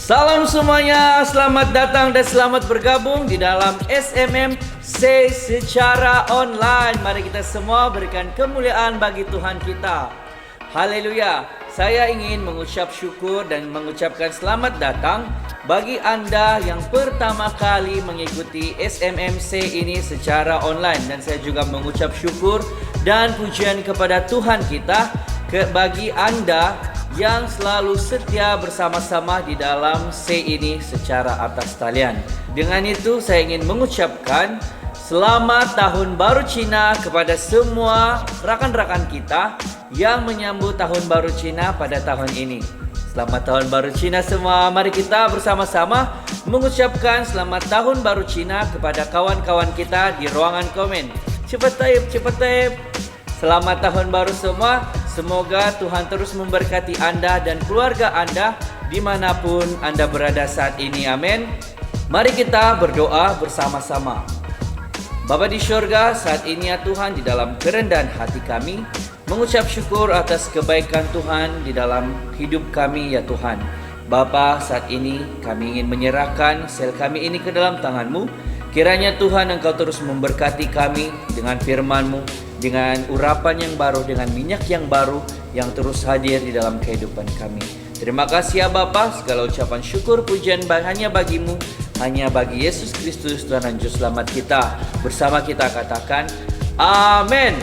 Salam semuanya, selamat datang dan selamat bergabung di dalam SMMC secara online. Mari kita semua berikan kemuliaan bagi Tuhan kita. Haleluya. Saya ingin mengucap syukur dan mengucapkan selamat datang bagi Anda yang pertama kali mengikuti SMMC ini secara online. Dan saya juga mengucap syukur dan pujian kepada Tuhan kita bagi Anda yang selalu setia bersama-sama di dalam C ini secara atas talian. Dengan itu saya ingin mengucapkan selamat tahun baru Cina kepada semua rakan-rakan kita yang menyambut tahun baru Cina pada tahun ini. Selamat tahun baru Cina semua. Mari kita bersama-sama mengucapkan selamat tahun baru Cina kepada kawan-kawan kita di ruangan komen. Cepat type. Selamat tahun baru semua. Semoga Tuhan terus memberkati Anda dan keluarga Anda dimanapun Anda berada saat ini. Amin. Mari kita berdoa bersama-sama. Bapa di syurga, saat ini ya Tuhan, di dalam kerendahan hati kami mengucap syukur atas kebaikan Tuhan di dalam hidup kami ya Tuhan. Bapa, saat ini kami ingin menyerahkan sel kami ini ke dalam tangan-Mu. Kiranya Tuhan Engkau terus memberkati kami dengan firman-Mu, dengan urapan yang baru, dengan minyak yang baru yang terus hadir di dalam kehidupan kami. Terima kasih ya Bapa, segala ucapan syukur pujian hanya bagi-Mu, hanya bagi Yesus Kristus Tuhan dan Juru Selamat kita. Bersama kita katakan amin.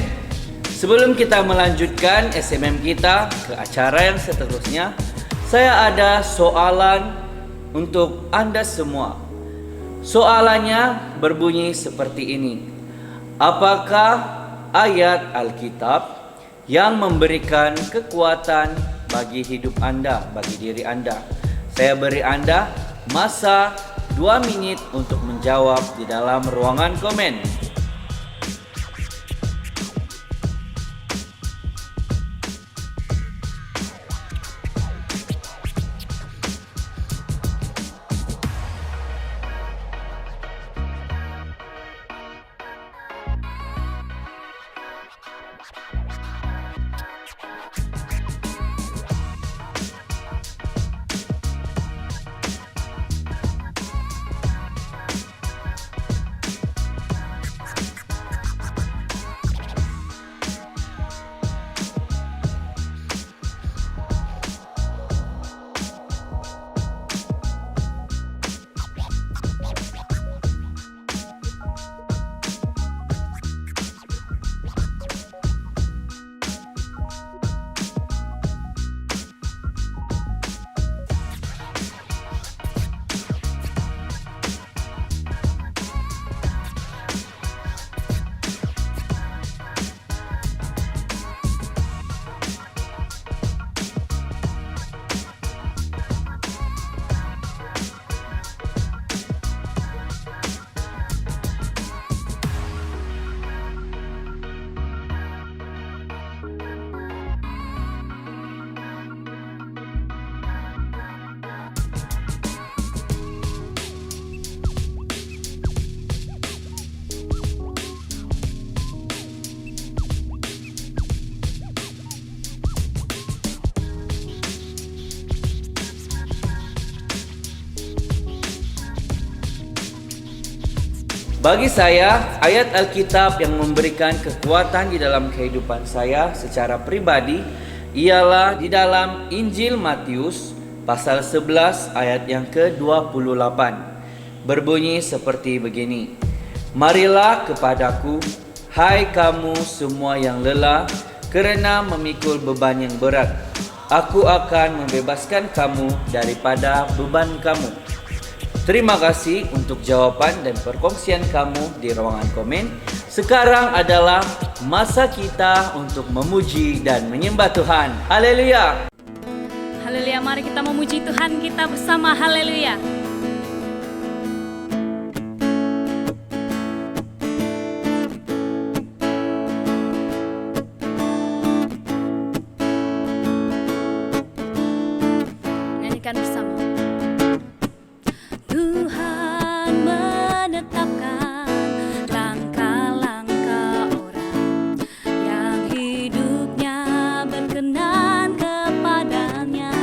Sebelum kita melanjutkan SMM kita ke acara yang seterusnya, saya ada soalan untuk Anda semua. Soalannya berbunyi seperti ini. Apakah ayat Alkitab yang memberikan kekuatan bagi hidup Anda, bagi diri Anda? Saya beri Anda masa 2 menit untuk menjawab di dalam ruangan komen. Bagi saya, ayat Alkitab yang memberikan kekuatan di dalam kehidupan saya secara pribadi ialah di dalam Injil Matius pasal 11 ayat yang ke-28. Berbunyi seperti begini. Marilah kepadaku, hai kamu semua yang lelah kerana memikul beban yang berat. Aku akan membebaskan kamu daripada beban kamu. Terima kasih untuk jawaban dan perkongsian kamu di ruangan komen. Sekarang adalah masa kita untuk memuji dan menyembah Tuhan. Haleluya. Haleluya, mari kita memuji Tuhan kita bersama. Haleluya. Nyanyikan bersama. Tuhan menetapkan langkah-langkah orang yang hidupnya berkenan kepadanya.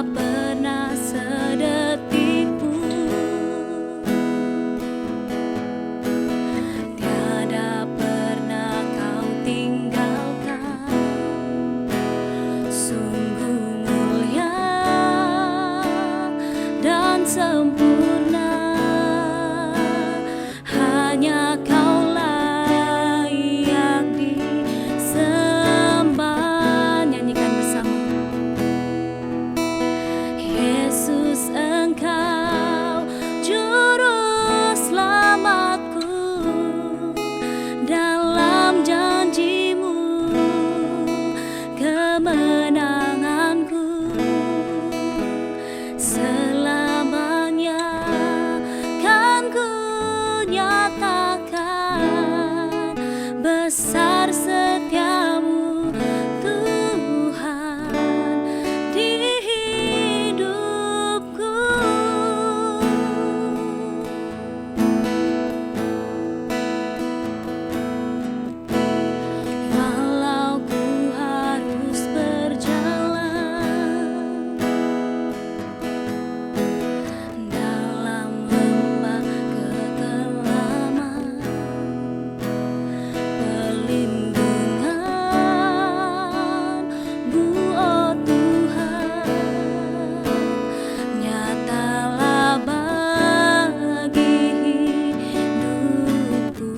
pernah sedetik pun, tiada pernah kau tinggalkan. Sungguh mulia dan sempurna, hanya kau layak disembah. Nyanyikan bersama. Yesus, Engkau juru selamatku, dalam janji-Mu kemenanganku. Selamanya kan ku nyatakan besar setiamu Tuhan di hidupku. Walau ku harus berjalan dalam lembah kekelaman, perlindungan-Mu, oh Tuhan, nyatalah bagi hidupku.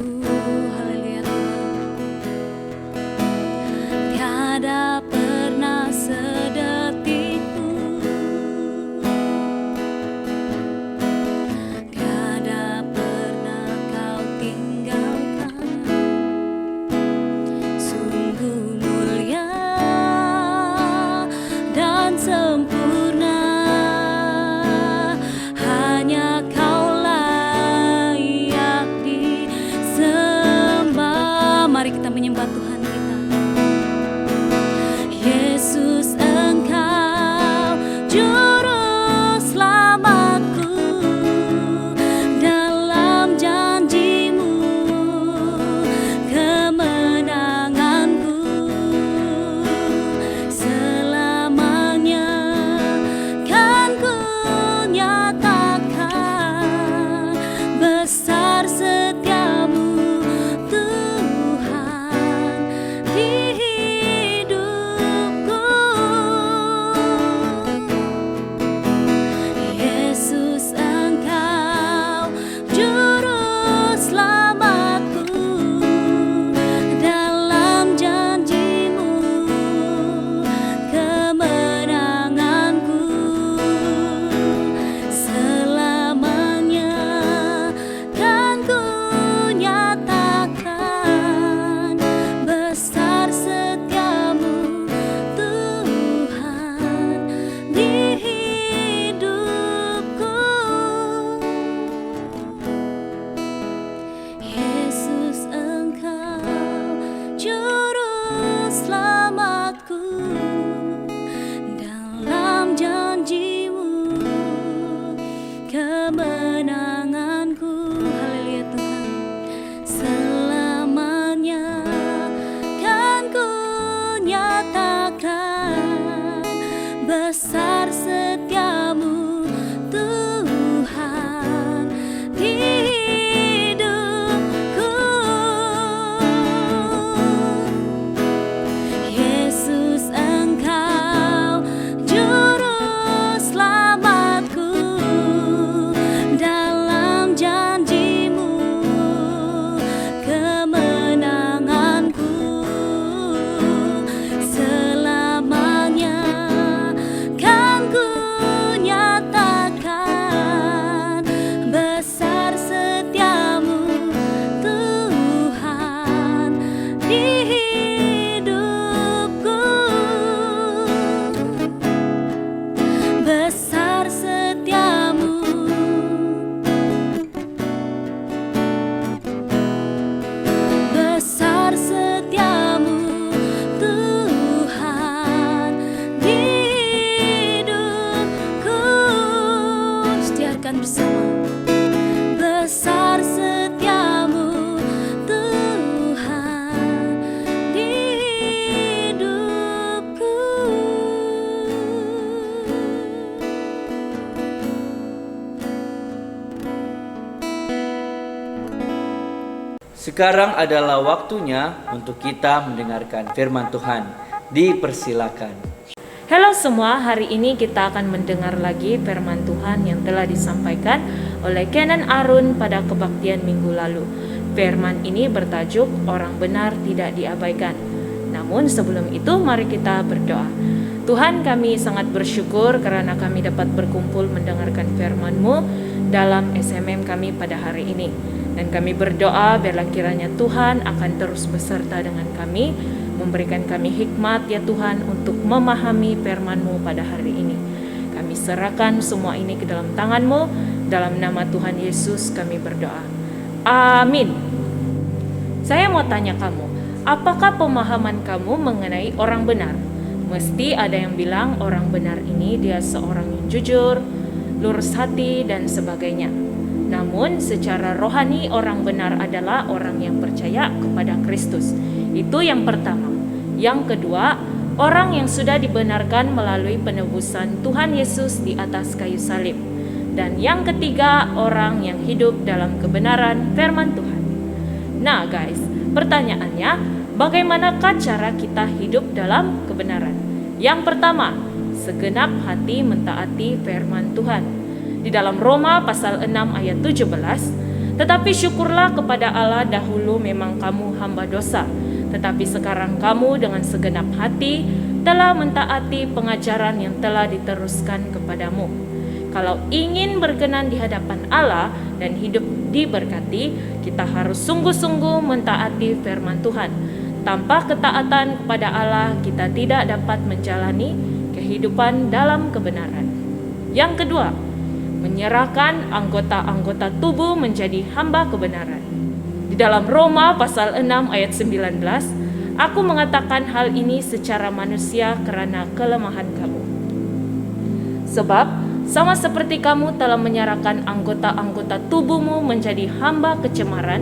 Haleluya Tuhan. Tiada pernah sedetik pun, tiada pernah kau tinggalkan. Sungguh mulia dan sempurna, hanya kau layak disembah. Mari kita menyembah Tuhan kita. Yesus, Engkau juru selamatku, dalam janji-Mu kemenanganku. Selamanya kan ku nyatakan besar setiamu Tuhan di hidupku. Yesus, Engkau juru selamatku, dalam janji-Mu kemenanganku. Selamanya kan ku nyatakan besar setiamu Tuhan di hidupku. Yesus, Engkau juru selamatku, dalam janji-Mu kemenanganku. Haleluya Tuhan. Selamanya kan ku nyatakan besar setiamu Tuhan di hidupku. Yesus, Engkau juru selamatku, dalam janji-Mu kemenanganku. Selamanya kan ku Sekarang adalah waktunya untuk kita mendengarkan firman Tuhan. Dipersilakan. Halo semua, hari ini kita akan mendengar lagi firman Tuhan yang telah disampaikan oleh Kenan Arun pada kebaktian minggu lalu. Firman ini bertajuk Orang Benar Tidak Diabaikan. Namun sebelum itu mari kita berdoa. Tuhan, kami sangat bersyukur karena kami dapat berkumpul mendengarkan firman-Mu dalam SMM kami pada hari ini. Dan kami berdoa biarlah kiranya Tuhan akan terus beserta dengan kami, memberikan kami hikmat ya Tuhan untuk memahami firman-Mu pada hari ini. Kami serahkan semua ini ke dalam tangan-Mu, dalam nama Tuhan Yesus kami berdoa. Amin. Saya mau tanya kamu, apakah pemahaman kamu mengenai orang benar? Mesti ada yang bilang orang benar ini dia seorang yang jujur, lurus hati dan sebagainya. Namun secara rohani orang benar adalah orang yang percaya kepada Kristus. Itu yang pertama. Yang kedua, orang yang sudah dibenarkan melalui penebusan Tuhan Yesus di atas kayu salib. Dan yang ketiga, orang yang hidup dalam kebenaran firman Tuhan. Nah guys, pertanyaannya, bagaimanakah cara kita hidup dalam kebenaran? Yang pertama, segenap hati mentaati firman Tuhan. Di dalam Roma pasal 6 ayat 17, tetapi syukurlah kepada Allah, dahulu memang kamu hamba dosa, tetapi sekarang kamu dengan segenap hati telah mentaati pengajaran yang telah diteruskan kepadamu. Kalau ingin berkenan di hadapan Allah dan hidup diberkati, kita harus sungguh-sungguh mentaati firman Tuhan. Tanpa ketaatan kepada Allah, kita tidak dapat menjalani kehidupan dalam kebenaran. Yang kedua, menyerahkan anggota-anggota tubuh menjadi hamba kebenaran. Di dalam Roma pasal 6 ayat 19, aku mengatakan hal ini secara manusia karena kelemahan kamu. Sebab sama seperti kamu telah menyerahkan anggota-anggota tubuhmu menjadi hamba kecemaran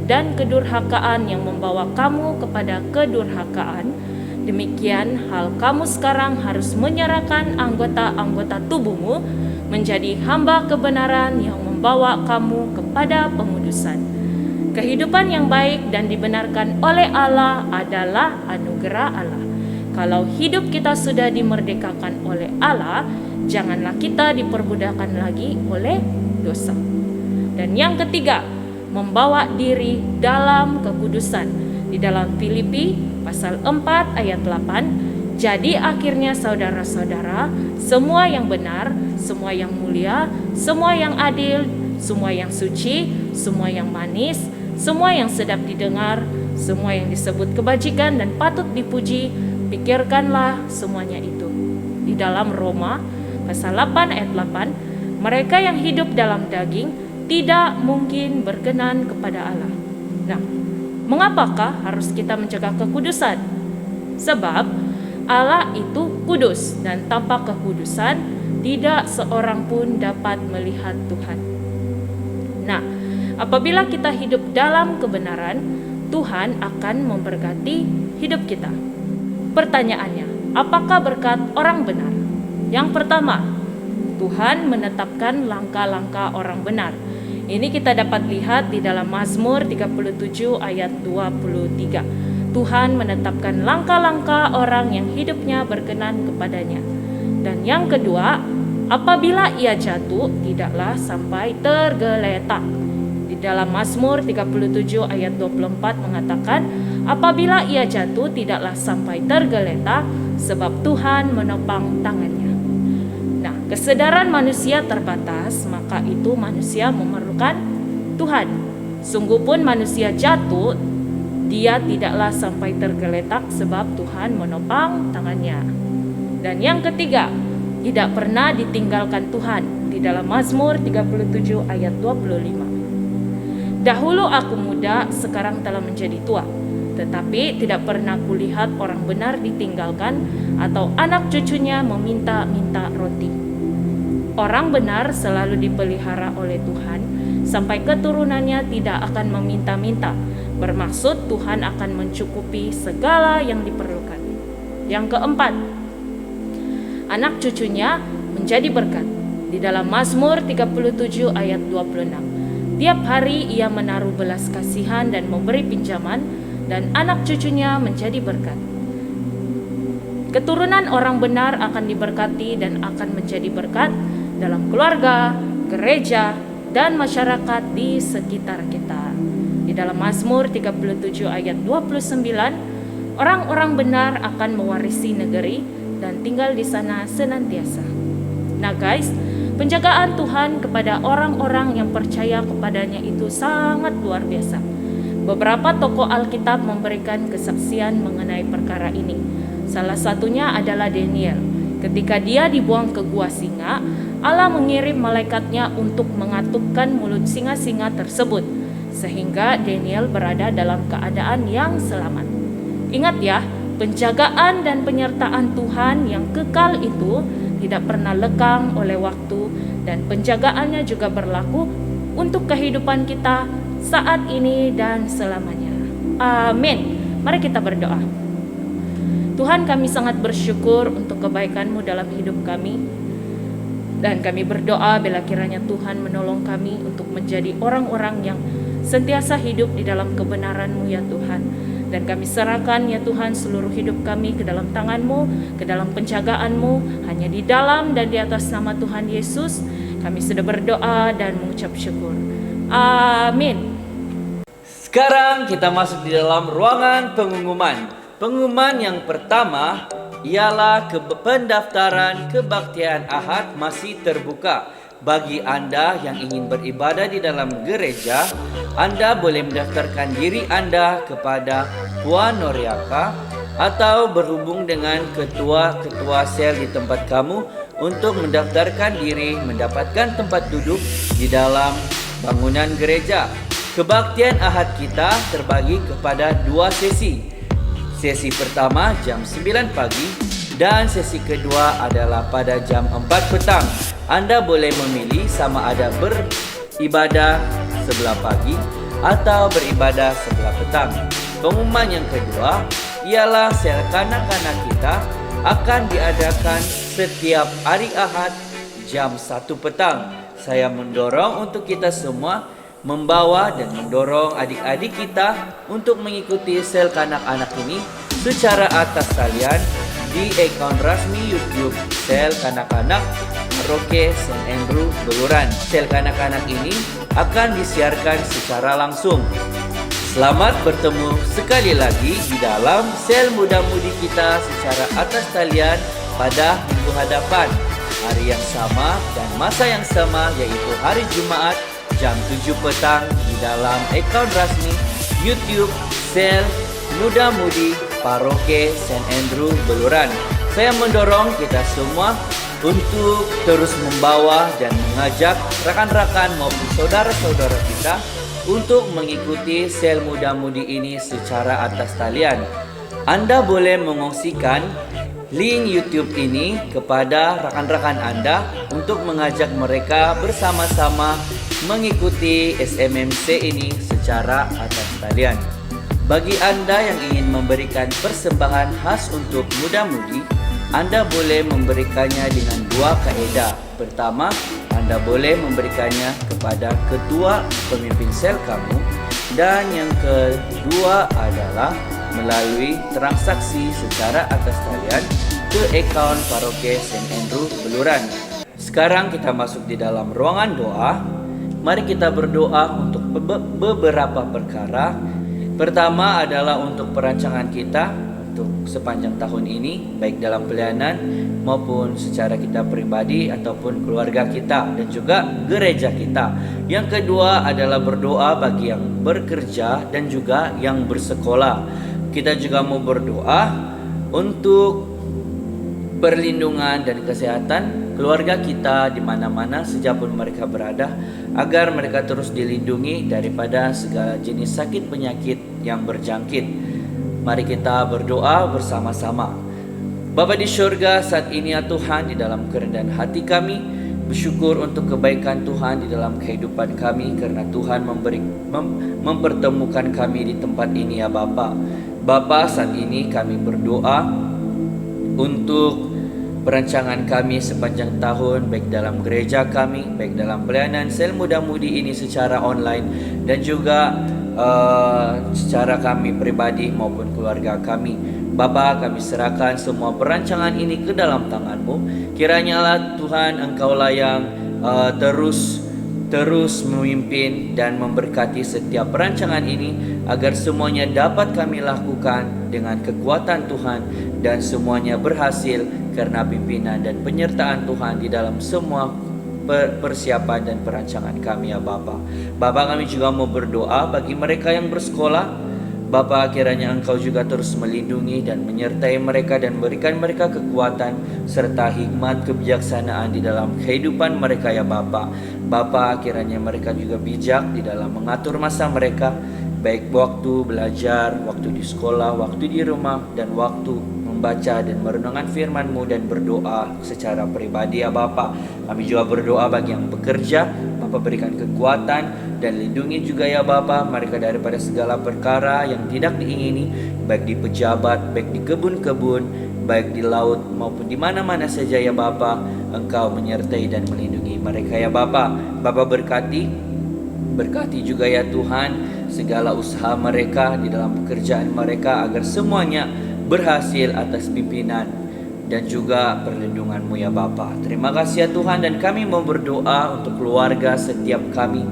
dan kedurhakaan yang membawa kamu kepada kedurhakaan, demikian hal kamu sekarang harus menyerahkan anggota-anggota tubuhmu menjadi hamba kebenaran yang membawa kamu kepada pengudusan. Kehidupan yang baik dan dibenarkan oleh Allah adalah anugerah Allah. Kalau hidup kita sudah dimerdekakan oleh Allah, janganlah kita diperbudakan lagi oleh dosa. Dan yang ketiga, membawa diri dalam kekudusan. Di dalam Filipi pasal 4 ayat 8, jadi akhirnya saudara-saudara, semua yang benar, semua yang mulia, semua yang adil, semua yang suci, semua yang manis, semua yang sedap didengar, semua yang disebut kebajikan dan patut dipuji, pikirkanlah semuanya itu. Di dalam Roma pasal 8 ayat 8, mereka yang hidup dalam daging tidak mungkin berkenan kepada Allah. Nah, mengapakah harus kita menjaga kekudusan? Sebab Allah itu kudus dan tanpa kekudusan tidak seorang pun dapat melihat Tuhan. Nah, apabila kita hidup dalam kebenaran, Tuhan akan memberkati hidup kita. Pertanyaannya, apakah berkat orang benar? Yang pertama, Tuhan menetapkan langkah-langkah orang benar. Ini kita dapat lihat di dalam Mazmur 37 ayat 23. Tuhan menetapkan langkah-langkah orang yang hidupnya berkenan kepadanya. Dan yang kedua, apabila ia jatuh, tidaklah sampai tergeletak. Di dalam Mazmur 37 ayat 24 mengatakan, apabila ia jatuh, tidaklah sampai tergeletak, sebab Tuhan menopang tangannya. Nah, kesedaran manusia terbatas, maka itu manusia memerlukan Tuhan. Sungguh pun manusia jatuh, dia tidaklah sampai tergeletak sebab Tuhan menopang tangannya. Dan yang ketiga, tidak pernah ditinggalkan Tuhan. Di dalam Mazmur 37 ayat 25. Dahulu aku muda, sekarang telah menjadi tua, tetapi tidak pernah kulihat orang benar ditinggalkan atau anak cucunya meminta-minta roti. Orang benar selalu dipelihara oleh Tuhan sampai keturunannya tidak akan meminta-minta. Bermaksud Tuhan akan mencukupi segala yang diperlukan. Yang keempat, anak cucunya menjadi berkat. Di dalam Mazmur 37 ayat 26. Tiap hari ia menaruh belas kasihan dan memberi pinjaman, dan anak cucunya menjadi berkat. Keturunan orang benar akan diberkati dan akan menjadi berkat dalam keluarga, gereja, dan masyarakat di sekitar kita. Di dalam Mazmur 37 ayat 29, orang-orang benar akan mewarisi negeri dan tinggal di sana senantiasa. Nah guys, penjagaan Tuhan kepada orang-orang yang percaya kepadanya itu sangat luar biasa. Beberapa tokoh Alkitab memberikan kesaksian mengenai perkara ini. Salah satunya adalah Daniel. Ketika dia dibuang ke gua singa, Allah mengirim malaikatnya untuk mengatupkan mulut singa-singa tersebut, sehingga Daniel berada dalam keadaan yang selamat. Ingat ya, penjagaan dan penyertaan Tuhan yang kekal itu tidak pernah lekang oleh waktu, dan penjagaannya juga berlaku untuk kehidupan kita saat ini dan selamanya. Amin. Mari kita berdoa. Tuhan, kami sangat bersyukur untuk kebaikan-Mu dalam hidup kami, dan kami berdoa bila kiranya Tuhan menolong kami untuk menjadi orang-orang yang sentiasa hidup di dalam kebenaran-Mu ya Tuhan. Dan kami serahkan ya Tuhan seluruh hidup kami ke dalam tangan-Mu, ke dalam penjagaan-Mu, hanya di dalam dan di atas nama Tuhan Yesus kami sudah berdoa dan mengucap syukur. Amin. Sekarang kita masuk di dalam ruangan pengumuman. Pengumuman yang pertama ialah pendaftaran kebaktian Ahad masih terbuka. Bagi Anda yang ingin beribadah di dalam gereja, Anda boleh mendaftarkan diri Anda kepada Puan Noriaka atau berhubung dengan ketua-ketua sel di tempat kamu untuk mendaftarkan diri mendapatkan tempat duduk di dalam bangunan gereja. Kebaktian Ahad kita terbagi kepada 2 sesi. Sesi pertama jam 9 pagi dan sesi kedua adalah pada jam 4 petang. Anda boleh memilih sama ada beribadah sebelah pagi atau beribadah sebelah petang. Pengumuman yang kedua ialah sel kanak-kanak kita akan diadakan setiap hari Ahad jam 1 petang. Saya mendorong untuk kita semua membawa dan mendorong adik-adik kita untuk mengikuti sel kanak-anak ini secara atas talian di akun resmi YouTube sel kanak-kanak Paroke St. Andrew Beluran. Sel kanak-kanak ini akan disiarkan secara langsung. Selamat bertemu sekali lagi di dalam sel muda-mudi kita secara atas talian pada minggu hadapan, hari yang sama dan masa yang sama, yaitu hari Jumaat jam 7 petang di dalam akun resmi YouTube sel muda-mudi Paroke St. Andrew Beluran. Saya mendorong kita semua untuk terus membawa dan mengajak rekan-rekan maupun saudara-saudara kita untuk mengikuti sel muda-mudi ini secara atas talian. Anda boleh mengongsikan link YouTube ini kepada rekan-rekan Anda untuk mengajak mereka bersama-sama mengikuti SMMC ini secara atas talian. Bagi Anda yang ingin memberikan persembahan khas untuk muda-mudi, Anda boleh memberikannya dengan 2 kaedah. Pertama, Anda boleh memberikannya kepada ketua pemimpin sel kamu, dan yang kedua adalah melalui transaksi secara atas talian ke akaun Paroke St. Andrew Beluran. Sekarang kita masuk di dalam ruangan doa. Mari kita berdoa untuk beberapa perkara. Pertama adalah untuk perancangan kita untuk sepanjang tahun ini, baik dalam pelayanan maupun secara kita pribadi ataupun keluarga kita dan juga gereja kita. Yang kedua adalah berdoa bagi yang bekerja dan juga yang bersekolah. Kita juga mau berdoa untuk perlindungan dan kesehatan keluarga kita di mana-mana sejak pun mereka berada, agar mereka terus dilindungi daripada segala jenis sakit penyakit yang berjangkit. Mari kita berdoa bersama-sama. Bapa di syurga, saat ini ya Tuhan, di dalam kerendahan hati kami bersyukur untuk kebaikan Tuhan di dalam kehidupan kami, karena Tuhan mempertemukan kami di tempat ini ya Bapa. Bapa, saat ini kami berdoa untuk perancangan kami sepanjang tahun, baik dalam gereja kami, baik dalam pelayanan sel muda-mudi ini secara online, dan juga secara kami pribadi maupun keluarga kami. Bapa, kami serahkan semua perancangan ini ke dalam tangan-Mu. Kiranya lah Tuhan, Engkaulah yang terus memimpin dan memberkati setiap perancangan ini, agar semuanya dapat kami lakukan dengan kekuatan Tuhan, dan semuanya berhasil karena pimpinan dan penyertaan Tuhan di dalam semua persiapan dan perancangan kami, ya Bapa. Bapa, kami juga mau berdoa bagi mereka yang bersekolah. Bapa, kiranya Engkau juga terus melindungi dan menyertai mereka dan berikan mereka kekuatan serta hikmat kebijaksanaan di dalam kehidupan mereka, ya Bapa. Bapa, kiranya mereka juga bijak di dalam mengatur masa mereka, baik waktu belajar, waktu di sekolah, waktu di rumah, dan waktu membaca dan merenungkan firman-Mu dan berdoa secara pribadi, ya Bapa. Kami juga berdoa bagi yang bekerja, Bapa berikan kekuatan dan lindungi juga, ya Bapa, mereka daripada segala perkara yang tidak diingini, baik di pejabat, baik di kebun-kebun, baik di laut maupun di mana-mana saja, ya Bapa. Engkau menyertai dan melindungi mereka, ya Bapa. Bapa berkati juga, ya Tuhan, segala usaha mereka di dalam pekerjaan mereka, agar semuanya berhasil atas pimpinan dan juga perlindungan-Mu, ya Bapa. Terima kasih, ya Tuhan, dan kami mau berdoa untuk keluarga setiap kami,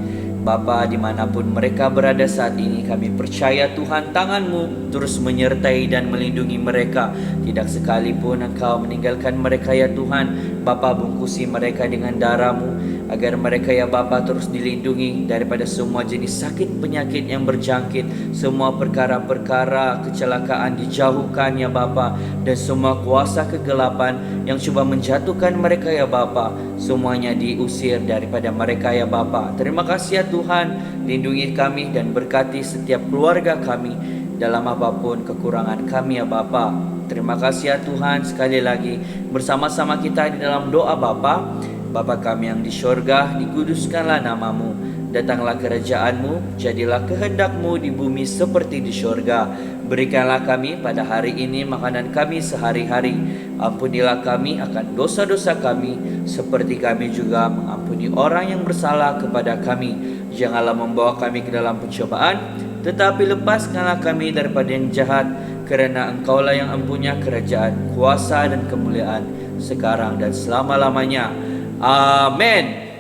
Bapa, dimanapun mereka berada saat ini. Kami percaya Tuhan, tangan-Mu terus menyertai dan melindungi mereka. Tidak sekalipun Engkau meninggalkan mereka, ya Tuhan. Bapa, bungkusi mereka dengan darah-Mu, agar mereka, ya Bapa, terus dilindungi daripada semua jenis sakit penyakit yang berjangkit, semua perkara-perkara kecelakaan dijauhkan, ya Bapa, dan semua kuasa kegelapan yang coba menjatuhkan mereka, ya Bapa, semuanya diusir daripada mereka, ya Bapa. Terima kasih, ya Tuhan, lindungi kami dan berkati setiap keluarga kami dalam apapun kekurangan kami, ya Bapa. Terima kasih, ya Tuhan, sekali lagi bersama-sama kita di dalam doa Bapa. Bapa kami yang di syurga, dikuduskanlah nama-Mu, datanglah kerajaan-Mu, jadilah kehendak-Mu di bumi seperti di syurga. Berikanlah kami pada hari ini makanan kami sehari-hari. Ampunilah kami akan dosa-dosa kami, seperti kami juga mengampuni orang yang bersalah kepada kami. Janganlah membawa kami ke dalam pencobaan, tetapi lepaskanlah kami daripada yang jahat, karena Engkaulah yang mempunyai kerajaan, kuasa, dan kemuliaan sekarang dan selama-lamanya. Amin.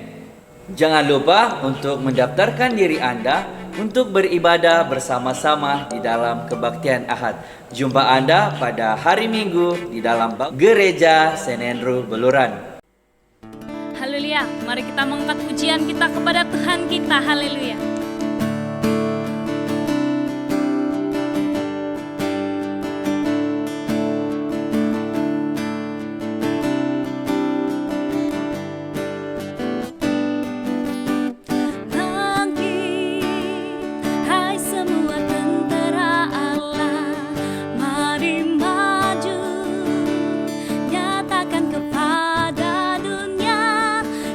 Jangan lupa untuk mendaftarkan diri Anda untuk beribadah bersama-sama di dalam kebaktian Ahad. Jumpa Anda pada hari Minggu di dalam Gereja St. Andrew Beluran. Haleluya, mari kita mengangkat pujian kita kepada Tuhan kita. Haleluya.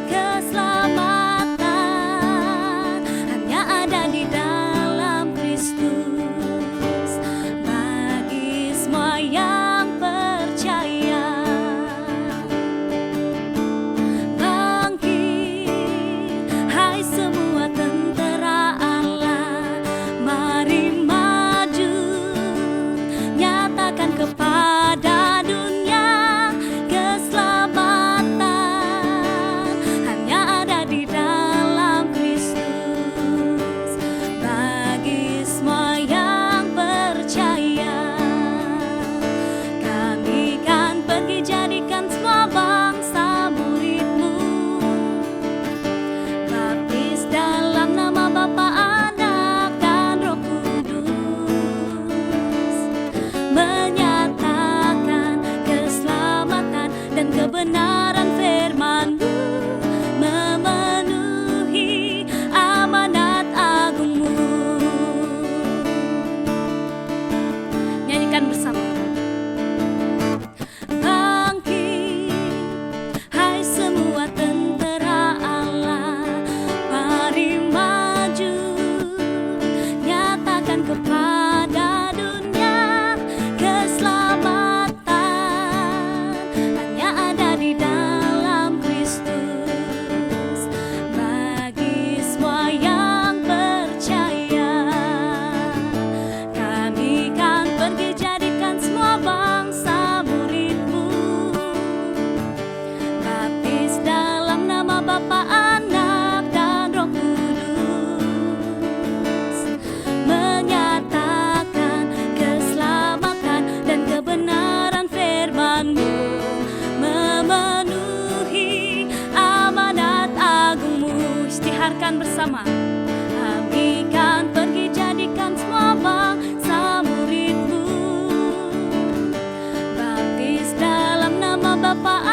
Keselamatan hanya dengarkan bersama. Kami kan pergi jadikan semua bangsa murid-Mu, baptis dalam nama Bapa